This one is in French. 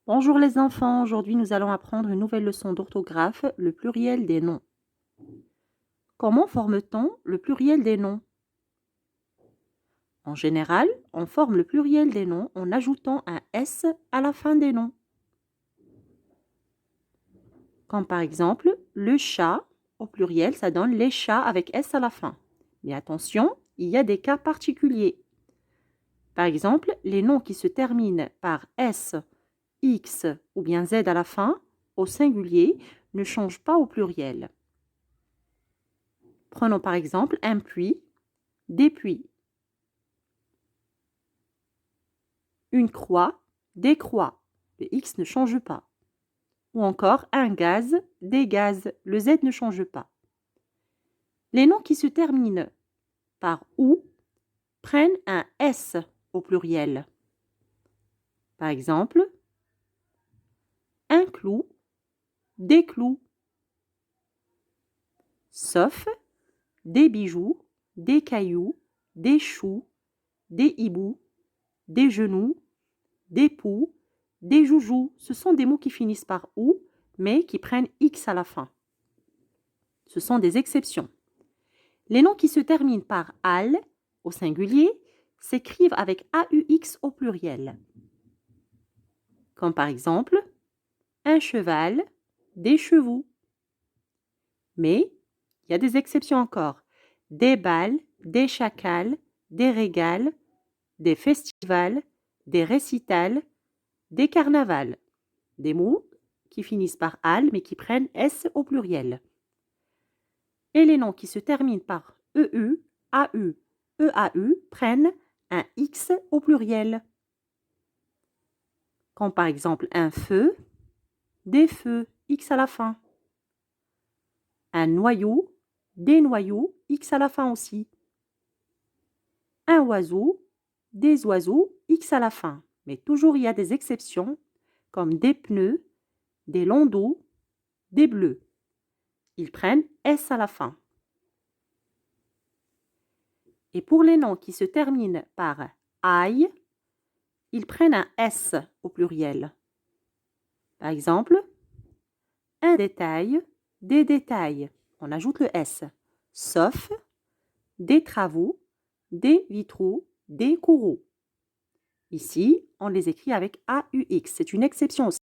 Bonjour les enfants, aujourd'hui nous allons apprendre une nouvelle leçon d'orthographe, le pluriel des noms. Comment forme-t-on le pluriel des noms? En général, on forme le pluriel des noms en ajoutant un S à la fin des noms. Comme par exemple, le chat, au pluriel, ça donne les chats avec S à la fin. Mais attention, il y a des cas particuliers. Par exemple, les noms qui se terminent par S, X ou bien Z à la fin, au singulier, ne changent pas au pluriel. Prenons par exemple un puits, des puits. Une croix, des croix. Le X ne change pas. Ou encore un gaz, des gaz. Le Z ne change pas. Les noms qui se terminent par OU prennent un S au pluriel. Par exemple, un clou, des clous. Sauf des bijoux, des cailloux, des choux, des hiboux, des genoux, des poux, des joujoux. Ce sont des mots qui finissent par OU, mais qui prennent X à la fin. Ce sont des exceptions. Les noms qui se terminent par al au singulier s'écrivent avec AUX au pluriel. Comme par exemple, un cheval, des chevaux. Mais il y a des exceptions encore. Des bals, des chacals, des régals, des festivals, des récitals, des carnavals. Des mots qui finissent par al mais qui prennent S au pluriel. Et les noms qui se terminent par EU, AU, EAU prennent un X au pluriel. Comme par exemple un feu, des feux, X à la fin. Un noyau, des noyaux, X à la fin aussi. Un oiseau, des oiseaux, X à la fin. Mais toujours il y a des exceptions, comme des pneus, des landaux, des bleus. Ils prennent S à la fin. Et pour les noms qui se terminent par aïe, ils prennent un S au pluriel. Par exemple, un détail, des détails. On ajoute le S. Sauf des travaux, des vitraux, des courroux. Ici, on les écrit avec AUX. C'est une exception aussi.